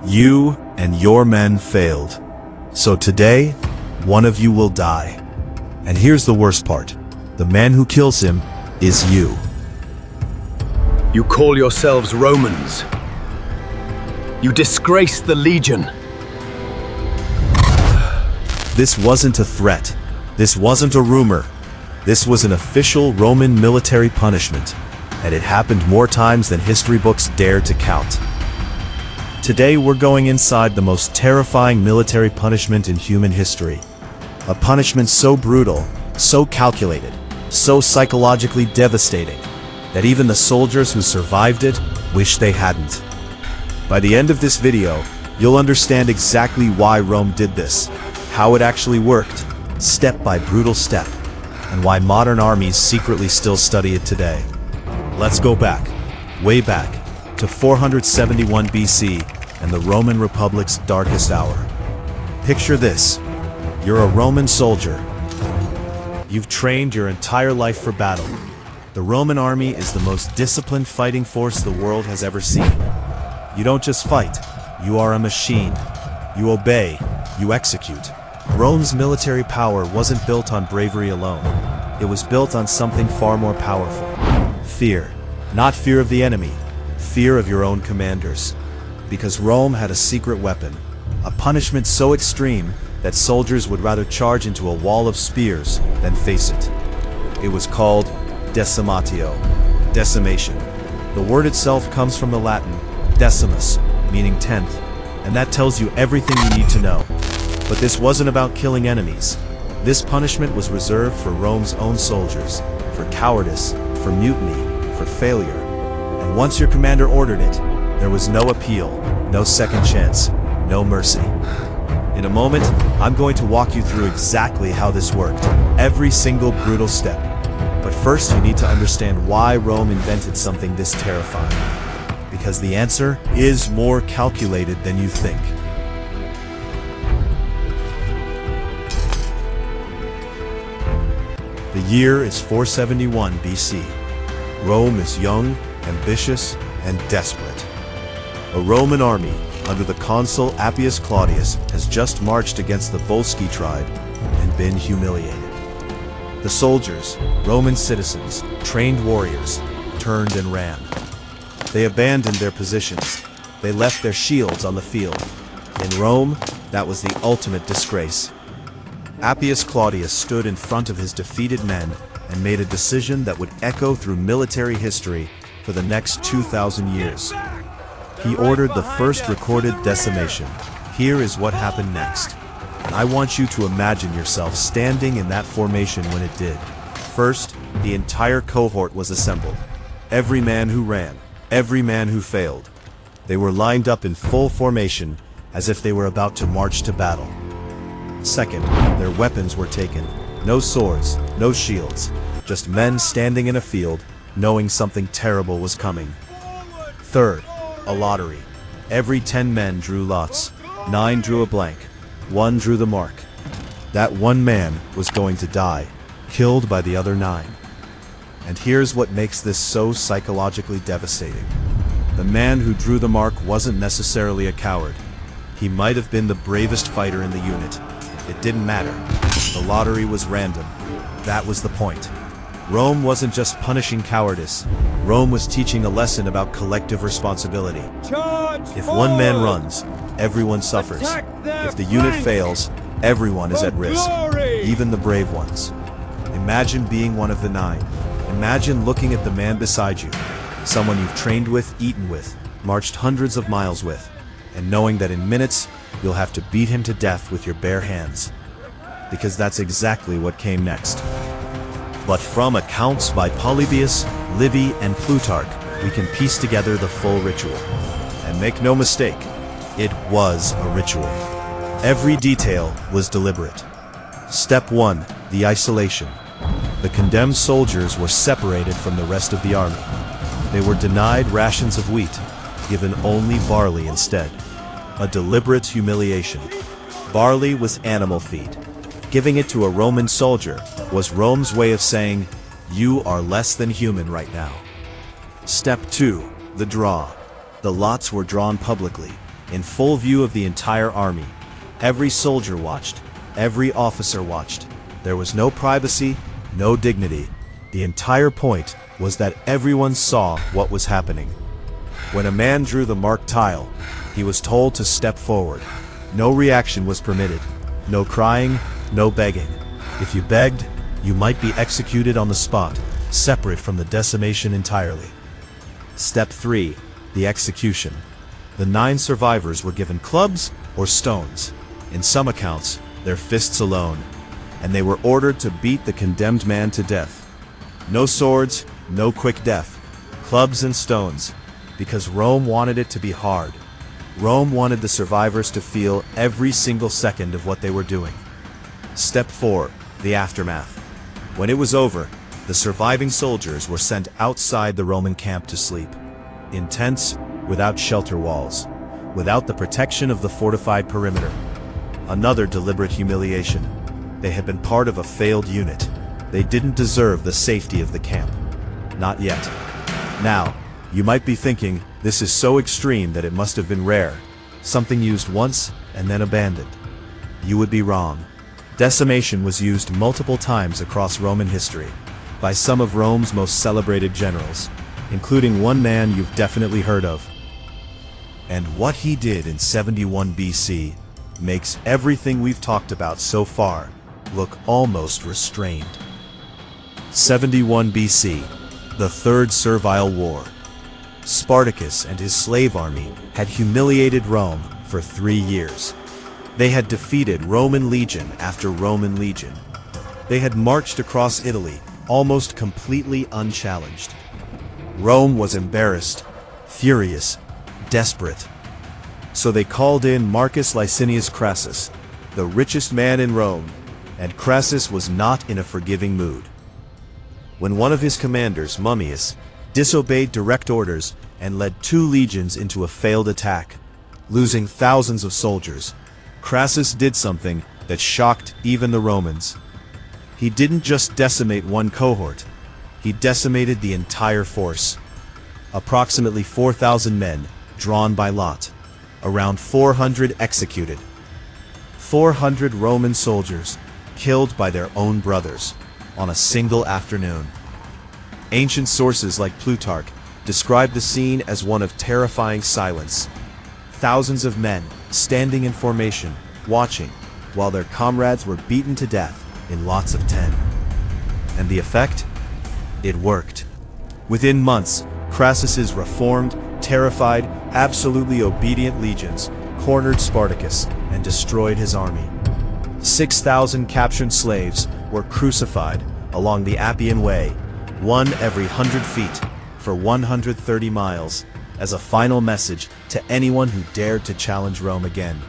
You and your men failed. So today, one of you will die. And here's the worst part. The man who kills him is you. You call yourselves Romans. You disgrace the legion. This wasn't a threat. This wasn't a rumor. This was an official Roman military punishment, and it happened more times than history books dare to count. Today we're going inside the most terrifying military punishment in human history. A punishment so brutal, so calculated, so psychologically devastating, that even the soldiers who survived it wish they hadn't. By the end of this video, you'll understand exactly why Rome did this, how it actually worked, step by brutal step, and why modern armies secretly still study it today. Let's go back, way back, to 471 BC and the Roman Republic's darkest hour. Picture this. You're a Roman soldier. You've trained your entire life for battle. The Roman army is the most disciplined fighting force the world has ever seen. You don't just fight, you are a machine. You obey, you execute. Rome's military power wasn't built on bravery alone. It was built on something far more powerful. Fear. Not fear of the enemy, fear of your own commanders. Because Rome had a secret weapon, a punishment so extreme that soldiers would rather charge into a wall of spears than face it. It was called decimatio, decimation. The word itself comes from the Latin decimus, meaning 10th, and that tells you everything you need to know. But this wasn't about killing enemies. This punishment was reserved for Rome's own soldiers, for cowardice, for mutiny, for failure. And once your commander ordered it, there was no appeal, no second chance, no mercy. In a moment, I'm going to walk you through exactly how this worked, every single brutal step. But first you need to understand why Rome invented something this terrifying. Because the answer is more calculated than you think. The year is 471 BC. Rome is young, ambitious, and desperate. A Roman army, under the consul Appius Claudius, has just marched against the Volsci tribe and been humiliated. The soldiers, Roman citizens, trained warriors, turned and ran. They abandoned their positions. They left their shields on the field. In Rome, that was the ultimate disgrace. Appius Claudius stood in front of his defeated men and made a decision that would echo through military history for the next 2,000 years. He ordered the first recorded decimation. Here is what happened next. And I want you to imagine yourself standing in that formation when it did. First, the entire cohort was assembled. Every man who ran, every man who failed. They were lined up in full formation as if they were about to march to battle. Second, their weapons were taken. No swords, no shields, just men standing in a field, knowing something terrible was coming. Third, a lottery. Every 10 men drew lots. 9 drew a blank. 1 drew the mark. That one man was going to die, killed by the other 9. And here's what makes this so psychologically devastating. The man who drew the mark wasn't necessarily a coward. He might have been the bravest fighter in the unit. It didn't matter. The lottery was random. That was the point. Rome wasn't just punishing cowardice. Rome was teaching a lesson about collective responsibility. If one man runs, everyone suffers. If the unit fails, everyone is at risk, even the brave ones. Imagine being one of the 9. Imagine looking at the man beside you, someone you've trained with, eaten with, marched hundreds of miles with, and knowing that in minutes, you'll have to beat him to death with your bare hands. Because that's exactly what came next. But from accounts by Polybius, Livy, and Plutarch, we can piece together the full ritual. And make no mistake, it was a ritual. Every detail was deliberate. Step 1, the isolation. The condemned soldiers were separated from the rest of the army. They were denied rations of wheat, given only barley instead. A deliberate humiliation. Barley was animal feed. Giving it to a Roman soldier was Rome's way of saying, you are less than human right now. Step 2, the draw. The lots were drawn publicly. in full view of the entire army. Every soldier watched. Every officer watched. There was no privacy, no dignity. The entire point was that everyone saw what was happening. When a man drew the marked tile, he was told to step forward. No reaction was permitted. No crying, no begging. If you begged, you might be executed on the spot, separate from the decimation entirely. Step 3. The execution. The 9 survivors were given clubs or stones. In some accounts, their fists alone, and they were ordered to beat the condemned man to death. No swords, no quick death. Clubs and stones, because Rome wanted it to be hard. Rome wanted the survivors to feel every single second of what they were doing. Step 4. The aftermath. When it was over, the surviving soldiers were sent outside the Roman camp to sleep. In tents, without shelter walls, without the protection of the fortified perimeter. Another deliberate humiliation. They had been part of a failed unit. They didn't deserve the safety of the camp. Not yet. Now, you might be thinking, this is so extreme that it must have been rare. Something used once and then abandoned. You would be wrong. Decimation was used multiple times across Roman history, by some of Rome's most celebrated generals, including one man you've definitely heard of. And what he did in 71 BC makes everything we've talked about so far look almost restrained. 71 BC, the Third Servile War. Spartacus and his slave army had humiliated Rome for 3 years. They had defeated Roman legion after Roman legion. They had marched across Italy almost completely unchallenged. Rome was embarrassed, furious, desperate. So they called in Marcus Crassus, the richest man in Rome, and Crassus was not in a forgiving mood. When one of his commanders, Mummius, disobeyed direct orders and led 2 legions into a failed attack, losing thousands of soldiers, Crassus did something that shocked even the Romans. He didn't just decimate one cohort, he decimated the entire force. Approximately 4,000 men, drawn by lot. Around 400 executed. 400 Roman soldiers, killed by their own brothers, on a single afternoon. Ancient sources like Plutarch describe the scene as one of terrifying silence. Thousands of men standing in formation, watching, while their comrades were beaten to death in lots of 10. And the effect? It worked. Within months, Crassus's reformed, terrified, absolutely obedient legions cornered Spartacus and destroyed his army. 6,000 captured slaves were crucified along the Appian Way, one every 100 feet, for 130 miles, as a final message to anyone who dared to challenge Rome again.